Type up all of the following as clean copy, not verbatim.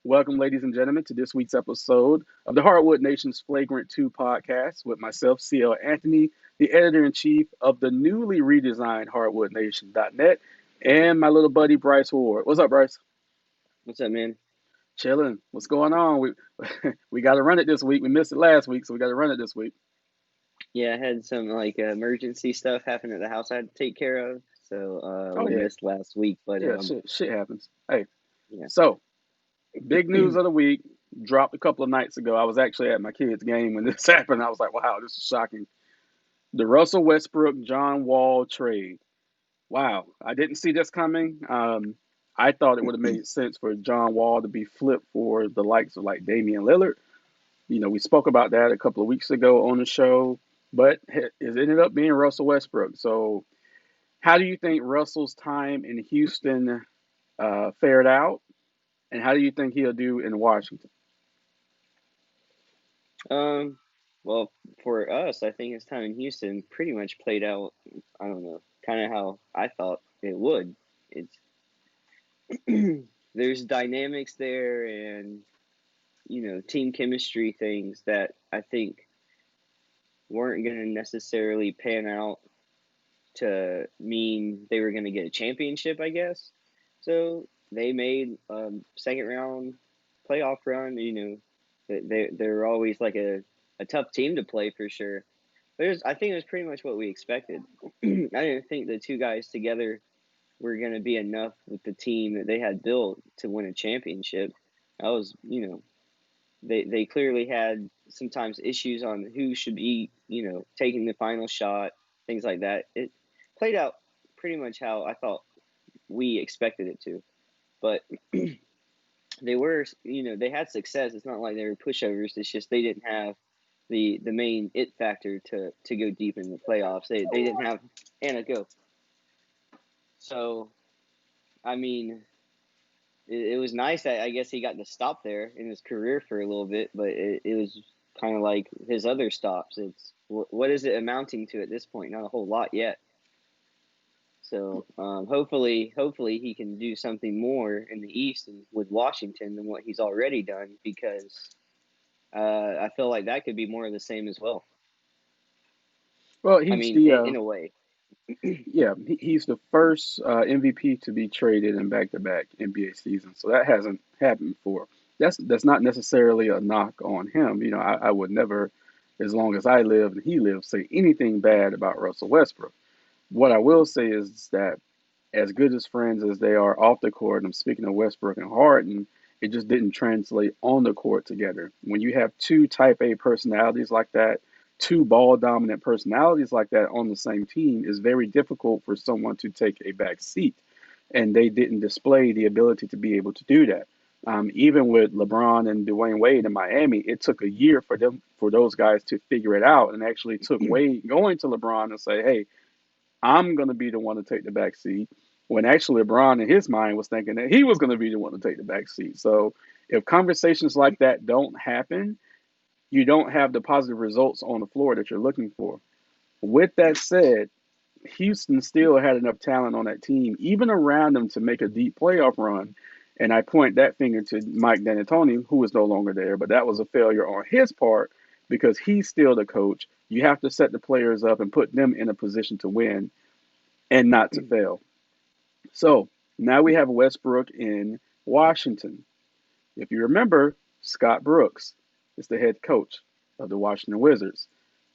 Welcome, ladies and gentlemen, to this week's episode of the Hardwood Nation's Flagrant 2 podcast with myself, CL Anthony, the editor in chief of the newly redesigned HardwoodNation.net, and my little buddy, Bryce Ward. What's up, Bryce? What's up, man? Chilling. What's going on? We got to run it this week. We missed it last week, so we got to run it this week. Yeah, I had some emergency stuff happen at the house I had to take care of, so Oh, we yeah. missed last week. But Yeah, shit happens. Hey, yeah, so big news of the week dropped a couple of nights ago. I was actually at my kid's game when this happened. I was like, wow, this is shocking. The Russell Westbrook John Wall trade. Wow, I didn't see this coming. I thought it would have made sense for John Wall to be flipped for the likes of like Damian Lillard. We spoke about that a couple of weeks ago on the show, but it ended up being Russell Westbrook. So, how do you think Russell's time in Houston fared out, and how do you think he'll do in Washington? um, well, for us, I think his time in Houston pretty much played out. I don't know, kind of how I thought it would. It's there's dynamics there, and team chemistry things that I think weren't going to necessarily pan out to mean they were going to get a championship, I guess. So they made second round playoff run. They're always like a tough team to play for sure. But I think it was pretty much what we expected. I didn't think the two guys together were going to be enough with the team that they had built to win a championship. I was, they clearly had sometimes issues on who should be, taking the final shot, things like that. It played out pretty much how I thought we expected it to. But they were, they had success. It's not like they were pushovers. It's just they didn't have the main it factor to go deep in the playoffs. They didn't have Anna go. So I mean, it was nice that I guess he got to stop there in his career for a little bit, but it was kind of like his other stops. It's what is it amounting to at this point? Not a whole lot yet. So hopefully he can do something more in the East and with Washington than what he's already done because I feel like that could be more of the same as well. Well, I he's mean, the in a way. yeah, he's the first MVP to be traded in back-to-back NBA seasons. So that hasn't happened before. That's not necessarily a knock on him. I would never, as long as I live and he lives, say anything bad about Russell Westbrook. What I will say is that as good as friends as they are off the court, and I'm speaking of Westbrook and Harden, it just didn't translate on the court together. When you have two type A personalities like that, two ball dominant personalities like that on the same team, is very difficult for someone to take a back seat. And they didn't display the ability to be able to do that. Even with LeBron and Dwayne Wade in Miami, it took a year for those guys to figure it out, and actually took Wade going to LeBron and say, "Hey, I'm going to be the one to take the back seat," when actually LeBron in his mind was thinking that he was going to be the one to take the back seat. So if conversations like that don't happen, you don't have the positive results on the floor that you're looking for. With that said, Houston still had enough talent on that team, even around them, to make a deep playoff run. And I point that finger to Mike D'Antoni, who is no longer there, but that was a failure on his part because he's still the coach. You have to set the players up and put them in a position to win and not to fail. So now we have Westbrook in Washington. If you remember, Scott Brooks is the head coach of the Washington Wizards,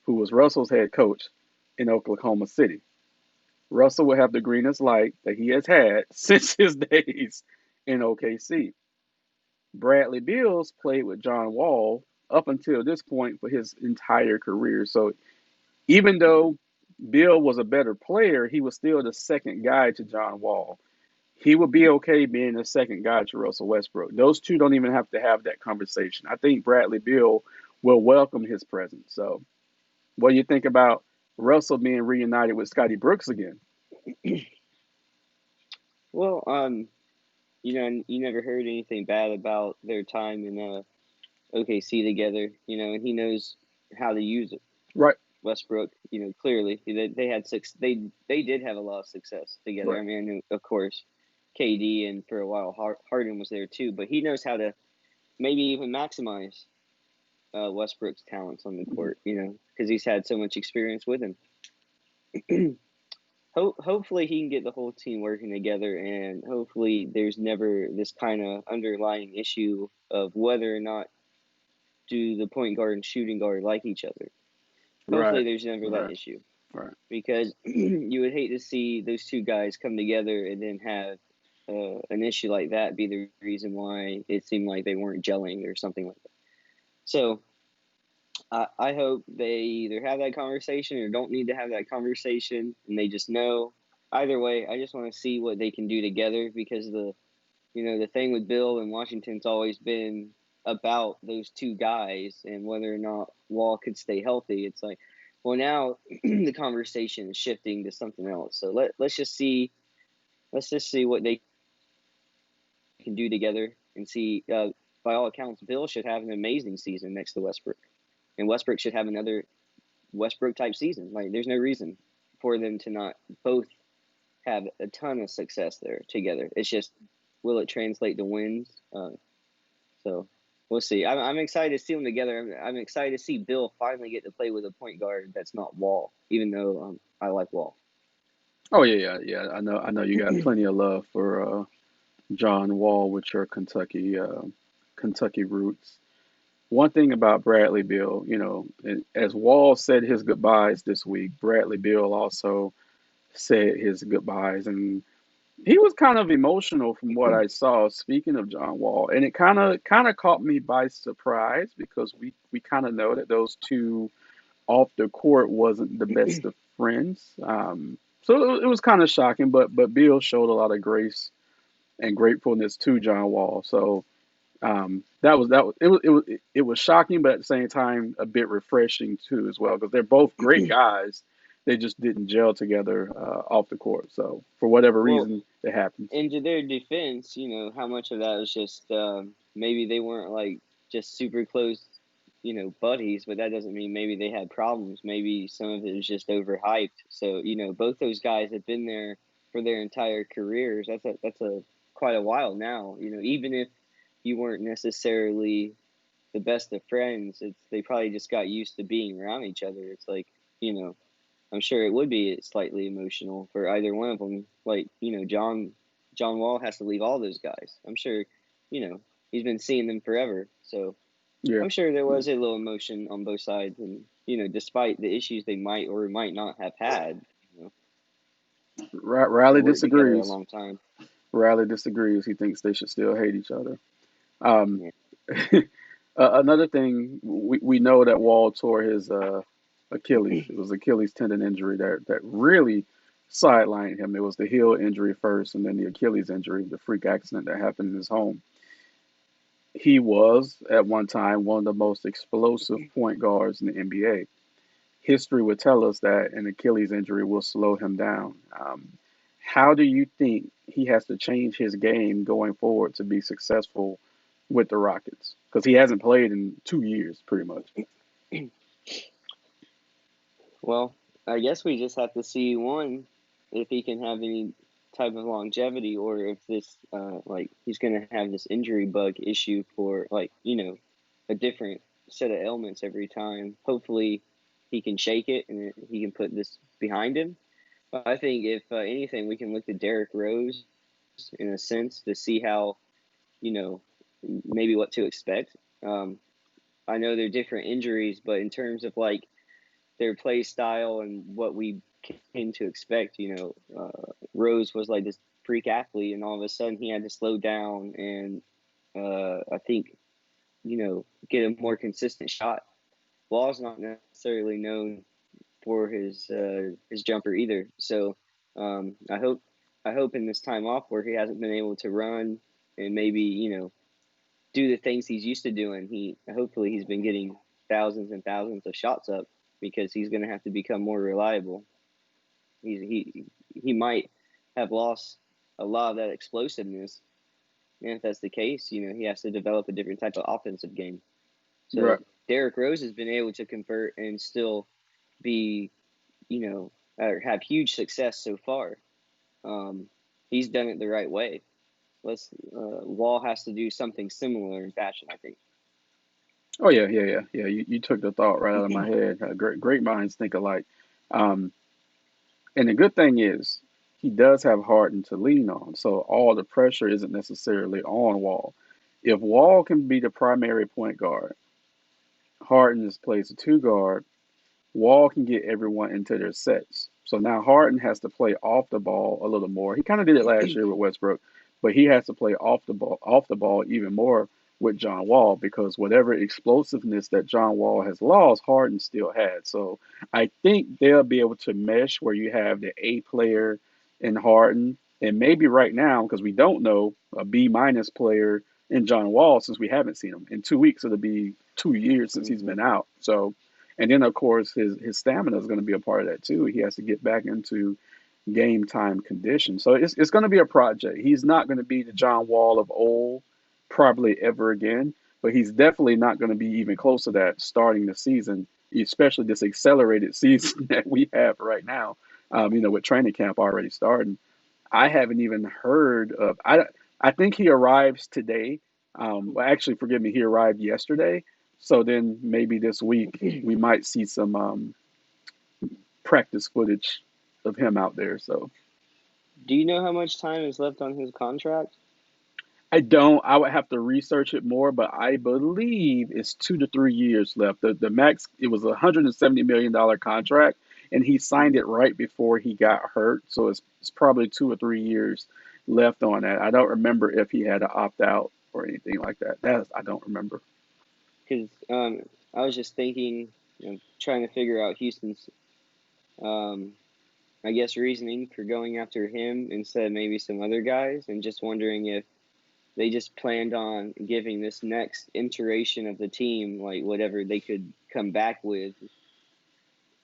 who was Russell's head coach in Oklahoma City. Russell will have the greenest light that he has had since his days in OKC. Bradley Beals played with John Wall up until this point for his entire career. So even though Bill was a better player, he was still the second guy to John Wall. He would be okay being the second guy to Russell Westbrook. Those two don't even have to have that conversation. I think Bradley Beal will welcome his presence. So, what do you think about Russell being reunited with Scotty Brooks again? Well, you never heard anything bad about their time in OKC together, and he knows how to use it. Right, Westbrook, clearly they had they did have a lot of success together. right. I mean, of course, KD and for a while Harden was there too, but he knows how to maybe even maximize Westbrook's talents on the Mhm. court, because he's had so much experience with him. Hopefully he can get the whole team working together, and hopefully there's never this kind of underlying issue of whether or not do the point guard and shooting guard like each other. Hopefully Right, there's never that right, issue, right. because you would hate to see those two guys come together and then have an issue like that be the reason why it seemed like they weren't gelling or something like that. So I hope they either have that conversation or don't need to have that conversation, and they just know. Either way, I just want to see what they can do together, because the thing with Bill and Washington's always been about those two guys and whether or not Wall could stay healthy. It's like, well, now the conversation is shifting to something else. So let's just see what they can do together and see. By all accounts, Bill should have an amazing season next to Westbrook, and Westbrook should have another Westbrook type season. Like, there's no reason for them to not both have a ton of success there together. It's just, will it translate to wins? So we'll see. I'm excited to see them together. I'm excited to see Bill finally get to play with a point guard that's not Wall, even though I like Wall. Oh yeah, yeah, yeah. I know you got plenty of love for John Wall with your Kentucky roots. One thing about Bradley Beal, as Wall said his goodbyes this week, Bradley Beal also said his goodbyes, and he was kind of emotional from what I saw. Speaking of John Wall, and it kind of caught me by surprise because we kind of know that those two off the court wasn't the best of friends. So it was kind of shocking, but Beal showed a lot of grace and gratefulness to John Wall. So that was it was shocking, but at the same time a bit refreshing too as well because they're both great guys. They just didn't gel together off the court. So for whatever Well, reason, it happens. into their defense, how much of that was just maybe they weren't like just super close, buddies, but that doesn't mean maybe they had problems. Maybe some of it was just overhyped. So, both those guys have been there for their entire careers. That's a quite a while now. Even if you weren't necessarily the best of friends, they probably just got used to being around each other. It's like, you know, I'm sure it would be slightly emotional for either one of them. Like, John Wall has to leave all those guys. I'm sure, he's been seeing them forever. So Yeah, I'm sure there yeah. was a little emotion on both sides. And, despite the issues they might or might not have had, they Riley worked together a disagrees. long time. Riley disagrees. He thinks they should still hate each other. Um, Yeah. another thing, we know that Wall tore his Achilles. It was Achilles tendon injury that really sidelined him. It was the heel injury first, and then the Achilles injury, the freak accident that happened in his home. He was at one time one of the most explosive point guards in the NBA. History would tell us that an Achilles injury will slow him down. How do you think he has to change his game going forward to be successful with the Rockets? Because he hasn't played in 2 years, pretty much. Well, I guess we just have to see, one, if he can have any type of longevity, or if this like he's going to have this injury bug issue for, like, a different set of ailments every time. Hopefully he can shake it and he can put this behind him. But I think if anything, we can look at Derrick Rose in a sense to see how, you know maybe what to expect. um, I know they're different injuries, but in terms of like their play style and what we came to expect. Rose was like this freak athlete, and all of a sudden he had to slow down and I think get a more consistent shot. Wall's not necessarily known for his jumper either, so I hope in this time off where he hasn't been able to run and maybe do the things he's used to doing, hopefully he's been getting thousands and thousands of shots up, because he's going to have to become more reliable. He might have lost a lot of that explosiveness, and if that's the case, he has to develop a different type of offensive game. Right. So Derrick Rose has been able to convert and still be, or have huge success so far. Um, he's done it the right way. Wall has to do something similar in fashion, I think. Oh yeah. You took the thought right out of my head. Great minds think alike. Um, and the good thing is he does have Harden to lean on, so all the pressure isn't necessarily on Wall. If Wall can be the primary point guard, Harden just plays the two guard. Wall can get everyone into their sets. So now Harden has to play off the ball a little more. He kind of did it last year with Westbrook, but he has to play off the ball even more with John Wall because whatever explosiveness that John Wall has lost, Harden still had. So I think they'll be able to mesh where you have the A player in Harden and maybe right now because we don't know a B minus player in John Wall since we haven't seen him in 2 weeks. It'll be 2 years since he's Hmm. been out. So and then, of course, his stamina is going to be a part of that too. He has to get back into game time condition. So it's going to be a project. He's not going to be the John Wall of old, probably ever again, but he's definitely not going to be even close to that starting the season, especially this accelerated season that we have right now. With training camp already starting. I haven't even heard of. I think he arrives today. Well, actually, forgive me, he arrived yesterday. So then maybe this week we might see some practice footage of him out there. So Do you know how much time is left on his contract? I don't. I would have to research it more, but I believe it's 2 to 3 years left. The max it was $170 million contract, and he signed Hmm. it right before he got hurt. So it's probably 2 or 3 years left on that. I don't remember if he had to opt out or anything like that. I don't remember. Because I was just thinking, trying to figure out Houston's, um, I guess, reasoning for going after him instead of maybe some other guys, and just wondering if they just planned on giving this next iteration of the team like whatever they could come back with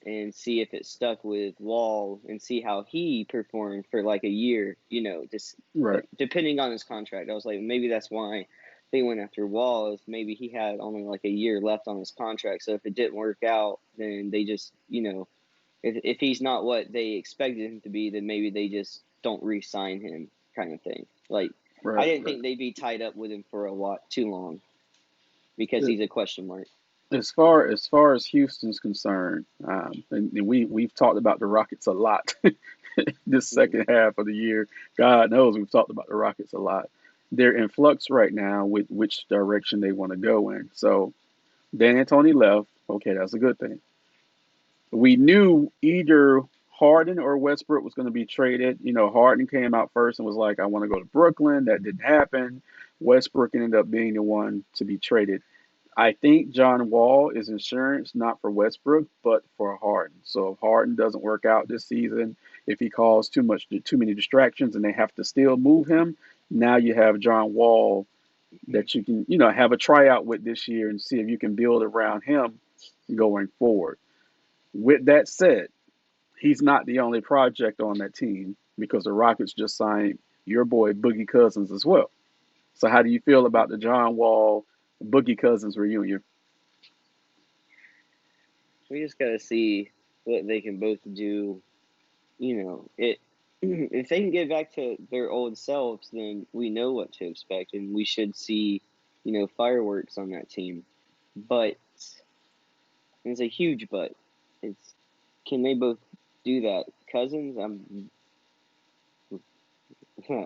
and see if it stuck with Wall and see how he performed for like a year, just Right. depending on his contract. I was like, maybe that's why they went after Wall, is maybe he had only like a year left on his contract. So if it didn't work out, then they just, if he's not what they expected him to be, then maybe they just don't re sign him kind of thing. Like, I Right. didn't Right. think they'd be tied up with him for a lot too long because he's a question mark. As far as Houston's concerned, and we've talked about the Rockets a lot this Mm-hmm. second half of the year. God knows we've talked about the Rockets a lot. They're in flux right now with which direction they want to go in. So Dan Anthony left. Okay, that's a good thing. We knew either Harden or Westbrook was going to be traded. Harden came out first and was like, "I want to go to Brooklyn." That didn't happen. Westbrook ended up being the one to be traded. I think John Wall is insurance not for Westbrook, but for Harden. So if Harden doesn't work out this season, if he calls too many distractions, and they have to still move him, now you have John Wall that you can have a tryout with this year and see if you can build around him going forward. With that said, he's not the only project on that team because the Rockets just signed your boy Boogie Cousins as well. So how do you feel about the John Wall Boogie Cousins reunion? We just got to see what they can both do. It if they can get back to their old selves, then we know what to expect, and we should see, fireworks on that team. But it's a huge but. It's can they both do that? Cousins,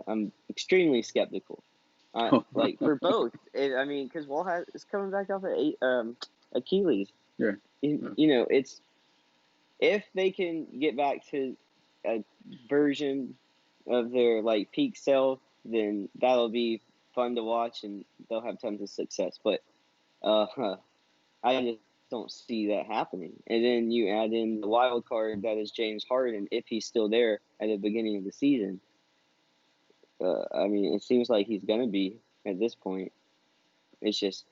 I'm extremely skeptical. Like for both. I mean, because Wall is coming back off of Achilles. Yeah. It's if they can get back to a version of their like peak self, then that'll be fun to watch and they'll have tons of success. But uh, I just don't see that happening. And then you add in the wild card that is James Harden if he's still there at the beginning of the season. I mean, it seems like he's gonna be at this point. It's just.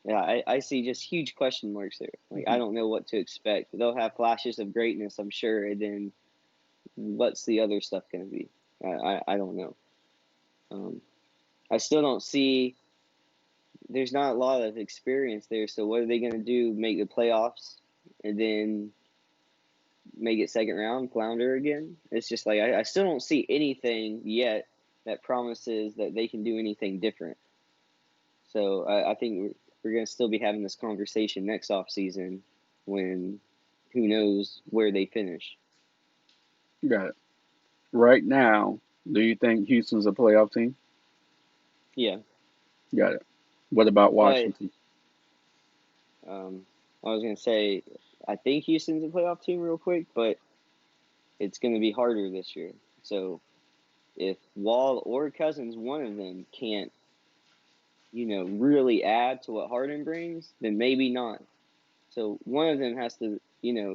Yeah, I see just huge question marks there. Like I don't know what to expect. They'll have flashes of greatness, I'm sure, and then what's the other stuff going to be? I don't know. Um, I still don't see. There's not a lot of experience there. So what are they going to do? Make the playoffs and then make it second round, flounder again? It's just like I still don't see anything yet. that promises that they can do anything different. So I think we're going to still be having this conversation next offseason when who knows where they finish. Got it. Right now, do you think Houston's a playoff team? Yeah, Got it. What about but Washington? I was going to say I think Houston's a playoff team real quick, but it's going to be harder this year. So if Wall or Cousins, one of them can't, really add to what Harden brings, then maybe not. So one of them has to,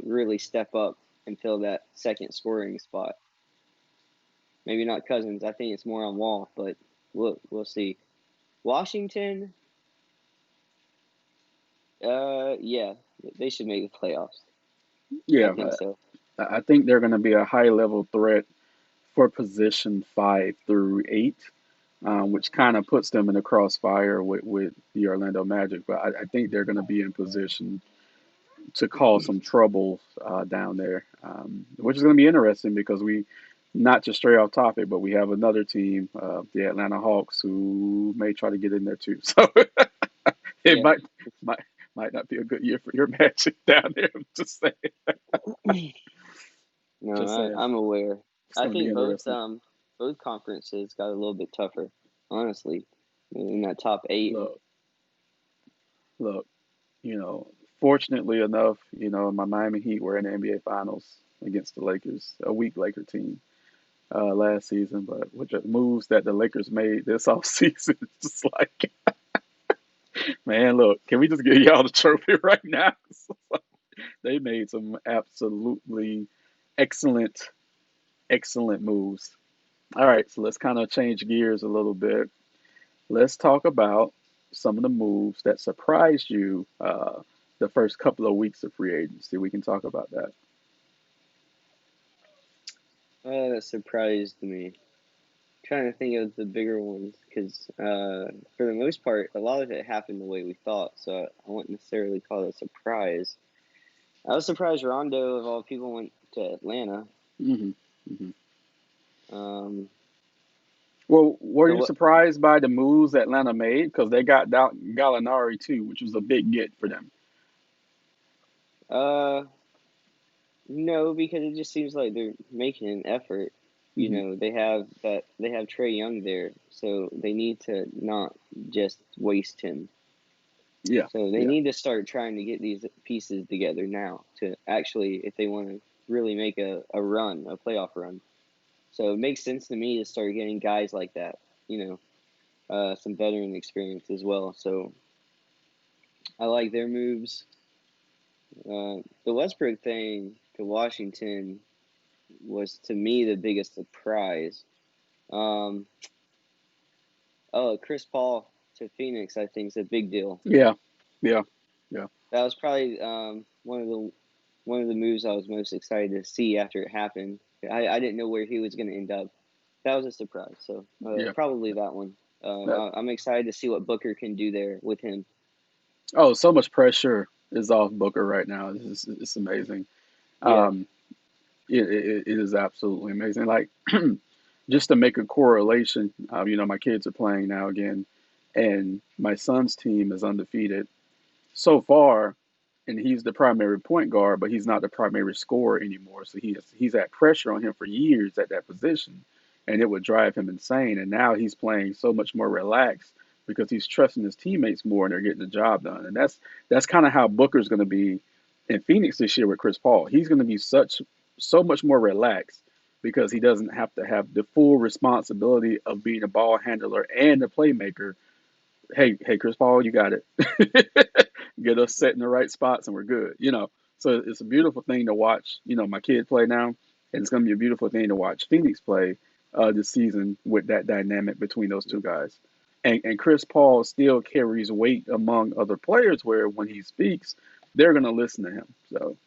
really step up and fill that second scoring spot. Maybe not Cousins. I think it's more on Wall, but we'll see. Washington, yeah, they should make the playoffs. I Yeah, think so. I think they're going to be a high level threat for position 5 through 8, which kind of puts them in the crossfire with the Orlando Magic. But I think they're going to be in position to cause some trouble down there, which is going to be interesting because not to stray off topic, but we have another team, the Atlanta Hawks, who may try to get in there too. So it Yeah. might might not be a good year for your Magic down there. Just saying, No, just saying. I'm aware. It's I going to be think interesting. both conferences got a little bit tougher, honestly, in that top eight. Look, look. Fortunately enough, my Miami Heat were in the NBA Finals against the Lakers, a weak Laker team last season. But with the moves that the Lakers made this offseason, it's just like, man, look, can we just give y'all the trophy right now? They made some absolutely excellent, excellent moves. All right, so let's kind of change gears a little bit. Let's talk about some of the moves that surprised you the first couple of weeks of free agency. We can talk about that. That surprised me. Trying to think of the bigger ones because for the most part, a lot of it happened the way we thought. So I wouldn't necessarily call it a surprise. I was surprised Rondo, of all people, went to Atlanta. hmm hmm Um, Well, were the you what? surprised by the moves Atlanta made? Because they got Gallinari too, which was a big get for them. Uh, no, because it just seems like they're making an effort. hmm They have Trey Young there, so they need to not just waste him. Yeah, So they yeah, need to start trying to get these pieces together now to actually, if they want to really make a run, a playoff run. So it makes sense to me to start getting guys like that, some veteran experience as well. So I like their moves. The Westbrook thing to Washington was to me the biggest surprise. Um, Chris Paul to Phoenix, I think is a big deal. yeah, yeah, yeah. That was probably one of the moves I was most excited to see after it happened. I didn't know where he was going to end up. That was a surprise. So Yeah. probably that one. That, I'm excited to see what Booker can do there with him. oh, so much pressure is off Booker right now. It's amazing. Yeah, Um, it is absolutely amazing. Like, just to make a correlation, my kids are playing now again, and my son's team is undefeated so far, and he's the primary point guard, but he's not the primary scorer anymore. So he's had pressure on him for years at that position, and it would drive him insane. And now he's playing so much more relaxed because he's trusting his teammates more, and they're getting the job done. And that's kind of how Booker's going to be in Phoenix this year with Chris Paul. He's going to be so much more relaxed because he doesn't have to have the full responsibility of being a ball handler and a playmaker. Hey, Chris Paul, you got it. Get us set in the right spots and we're good. So it's a beautiful thing to watch. My kid play now, and it's going to be a beautiful thing to watch Phoenix play this season with that dynamic between those two guys. And Chris Paul still carries weight among other players where when he speaks, they're going to listen to him. So,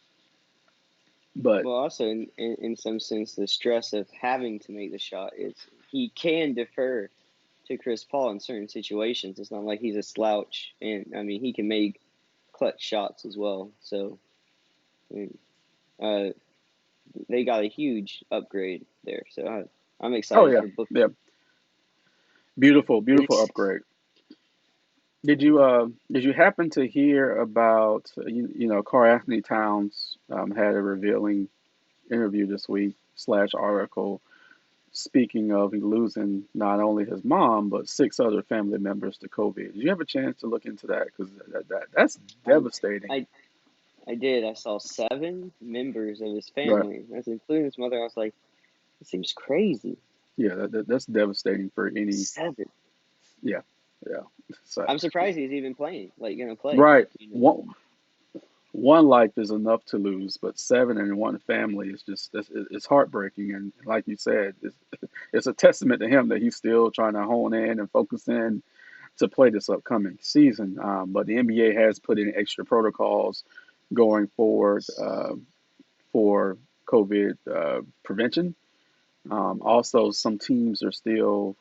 but well, also in some sense, the stress of having to make the shot is he can defer to Chris Paul in certain situations. It's not like he's a slouch, and I mean he can make clutch shots as well. So I mean, uh, they got a huge upgrade there. So I'm oh excited yeah, for yeah, Booker. Beautiful, And beautiful upgrade. Did you happen to hear about Carl Anthony Towns had a revealing interview this week slash article speaking of losing not only his mom but six other family members to COVID. Did you have a chance to look into that? Because that's I, devastating. I, I did. I saw 7 members of his Right. family, that's including his mother. I was like, it seems crazy. Yeah, that's devastating for any. 7. Yeah, yeah. So I'm surprised he's even playing, like gonna play. right, You know. one life is enough to lose, but seven in one family is just it's heartbreaking. And like you said, it's a testament to him that he's still trying to hone in and focus in to play this upcoming season. But the NBA has put in extra protocols going forward for COVID prevention. Also, some teams are still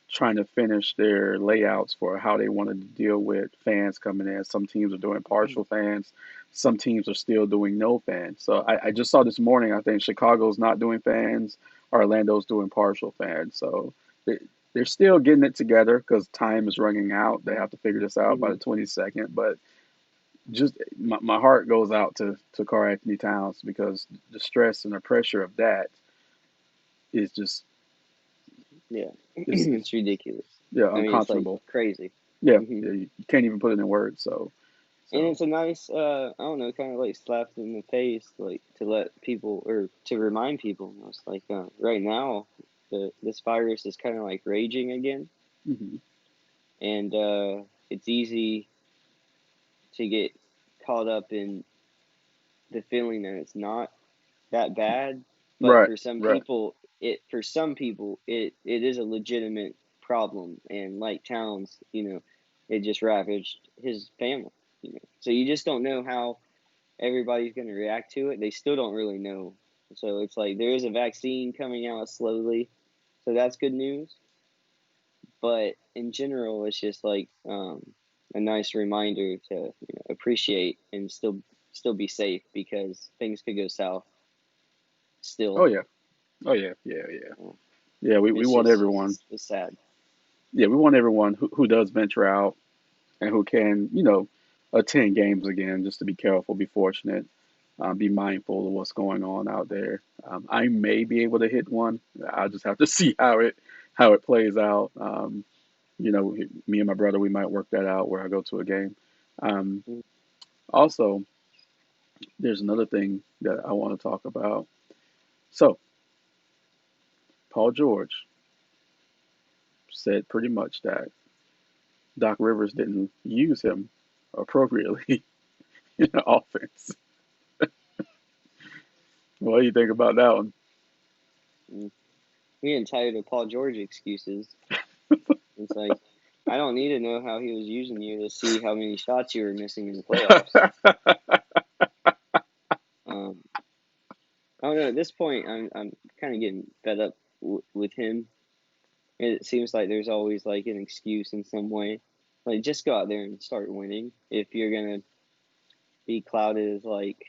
trying to finish their layouts for how they want to deal with fans coming in. Some teams are doing partial fans. Some teams are still doing no fans. So I just saw this morning, I think Chicago's not doing fans. Orlando's doing partial fans. So they, they're still getting it together because time is running out. They have to figure this out by Hmm. the 22nd. But just my heart goes out to Karl Anthony Towns because the stress and the pressure of that is just Yeah, it's it's ridiculous. yeah I mean, it's like unconscionable. crazy. Yeah, Hmm. yeah, you can't even put it in words. So, And so it's a nice, I don't know, kind of like slap in the face, like to let people or to remind people. It's like right now, this virus is kind of like raging again, hmm and it's easy to get caught up in the feeling that it's not that bad. But right, right, for some people, it is a legitimate problem. And like Towns, it just ravaged his family. So you just don't know how everybody's going to react to it. They still don't really know. So it's like there is a vaccine coming out slowly, so that's good news. But in general, it's just like a nice reminder to appreciate and still be safe because things could go south. oh Still, yeah, oh yeah, yeah, yeah, uh, yeah. We it's want just everyone. it's sad. Yeah, we want everyone who does venture out and who can, attend games again, just to be careful, be fortunate, be mindful of what's going on out there. I may be able to hit one. I'll just have to see how it plays out. Me and my brother, we might work that out where I go to a game. Um, Mm. Also, there's another thing that I want to talk about. So, Paul George said pretty much that Doc Rivers didn't use him appropriately in the offense. What do you think about that one? Mm. We getting tired of Paul George excuses. It's like I don't need to know how he was using you to see how many shots you were missing in the playoffs. Um, I don't know. At this point, I'm kind of getting fed up with him. It seems like there's always like an excuse in some way. Like just go out there and start winning. If you're gonna be clouded as like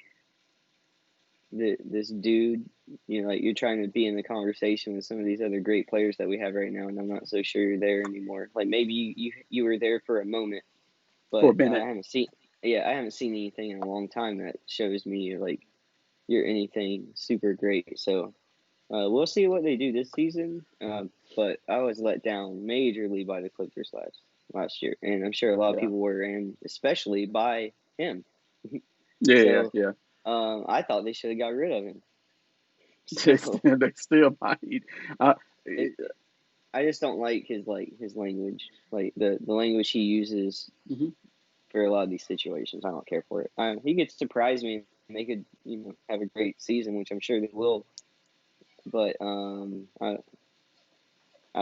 this dude, like you're trying to be in the conversation with some of these other great players that we have right now, and I'm not so sure you're there anymore. Like maybe you were there for a moment, For a but minute. I haven't seen anything in a long time that shows me like you're anything super great. So we'll see what they do this season. But I was let down majorly by the Clippers last year, and I'm sure a lot of Yeah. people were, and especially by him. Yeah, yeah, So yeah. I thought they should have got rid of him. They So still, they still might. Uh, it, I just don't like his language, like the language he uses mhm. for a lot of these situations. I don't care for it. He could surprise me, and they could have a great season, which I'm sure they will. But I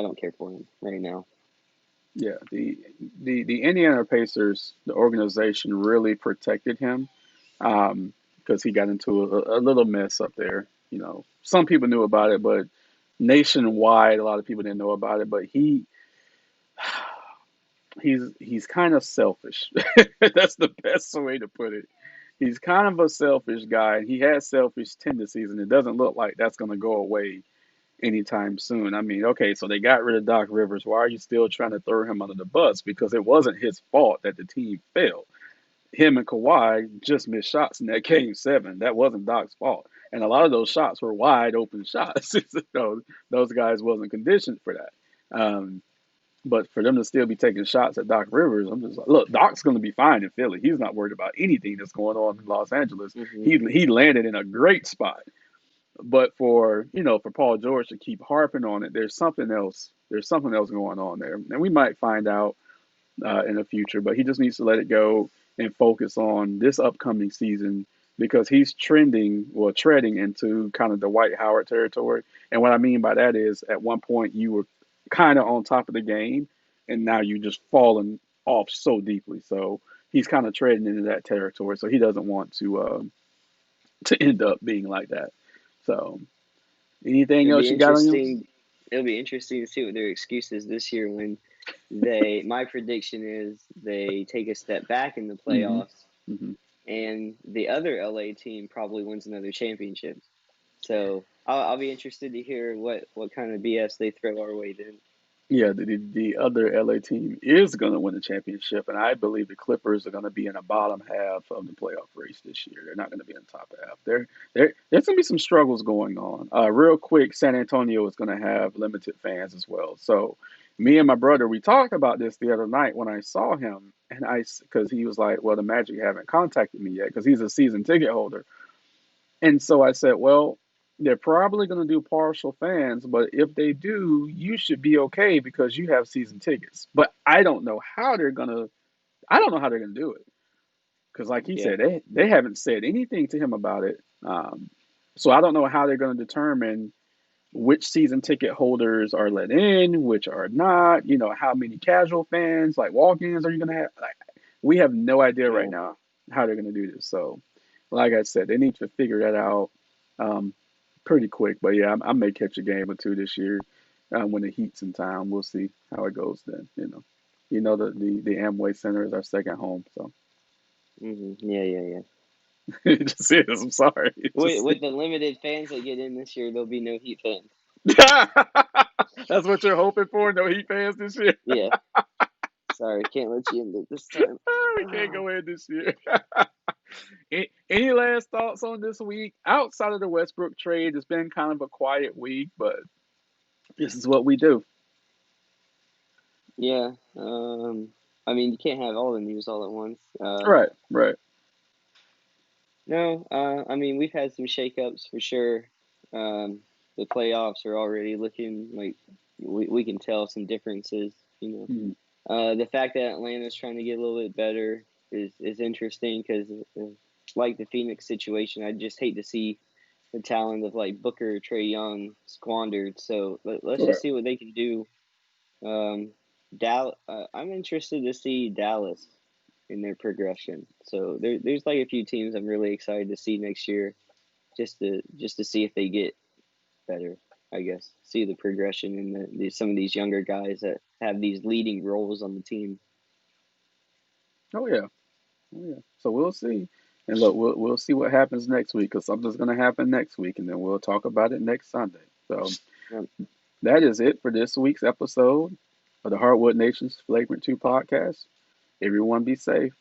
don't care for him right now. Yeah, the Indiana Pacers, the organization really protected him because he got into a little mess up there. Some people knew about it, but nationwide, a lot of people didn't know about it. But he's kind of selfish. That's the best way to put it. He's kind of a selfish guy, and he has selfish tendencies, and it doesn't look like that's going to go away anytime soon. I mean, okay, so they got rid of Doc Rivers. Why are you still trying to throw him under the bus? Because it wasn't his fault that the team failed. Him and Kawhi just missed shots in that game 7. That wasn't Doc's fault. And a lot of those shots were wide open shots. So those guys wasn't conditioned for that. But for them to still be taking shots at Doc Rivers, I'm just like, look, Doc's going to be fine in Philly. He's not worried about anything that's going on in Los Angeles. Hmm. He landed in a great spot. But for for Paul George to keep harping on it, there's something else. There's something else going on there, and we might find out in the future. But he just needs to let it go and focus on this upcoming season because he's treading into kind of the Dwight Howard territory. And what I mean by that is, at one point you were kind of on top of the game, and now you just fallen off so deeply. So he's kind of treading into that territory. So he doesn't want to end up being like that. So anything It'll else be you got on you? interesting. It'll be interesting to see what their excuse is this year when my prediction is they take a step back in the Hmm. playoffs Hmm. and the other LA team probably wins another championship. So I'll be interested to hear what kind of BS they throw our way then. Yeah, the other LA team is going to win the championship, and I believe the Clippers are going to be in the bottom half of the playoff race this year. They're not going to be in the top half. There's going to be some struggles going on. Real quick, San Antonio is going to have limited fans as well. So, me and my brother, we talked about this the other night when I saw him, and because he was like, "Well, the Magic haven't contacted me yet," because he's a season ticket holder. And so I said, well, they're probably going to do partial fans, but if they do, you should be okay because you have season tickets. But I don't know how they're going to do it because, like he Yeah. said, they haven't said anything to him about it. So I don't know how they're going to determine which season ticket holders are let in, which are not. How many casual fans, like walk-ins, are you going to have? Like, we have no idea right Yeah. now how they're going to do this. So, like I said, they need to figure that out um, pretty quick. But yeah, I may catch a game or two this year when the Heat's in town. We'll see how it goes then. The Amway Center is our second home, so Yeah. Yeah. Yeah. it just is. I'm sorry. It just With the limited fans that get in this year, there'll be no Heat fans. that's what you're hoping for. No Heat fans this year. Yeah. Sorry, can't let you in this time. We can't go in this year. Any last thoughts on this week outside of the Westbrook trade? It's been kind of a quiet week, but this is what we do. Yeah. I mean, you can't have all the news all at once. Right, right. No. I mean, we've had some shakeups for sure. Um, the playoffs are already looking like we can tell some differences. Mm-hmm. The fact that Atlanta's trying to get a little bit better is interesting because, like the Phoenix situation, I just hate to see the talent of like Booker, Trey Young squandered. So let's Right. just see what they can do. Um, I'm interested to see Dallas in their progression. So there's like a few teams I'm really excited to see next year, just to see if they get better. I guess see the progression in some of these younger guys that have these leading roles on the team. Oh yeah. Oh yeah. So we'll see. And look, we'll see what happens next week because something's going to happen next week, and then we'll talk about it next Sunday. So Um, that is it for this week's episode of the Hardwood Nation's Flagrant 2 podcast. Everyone be safe.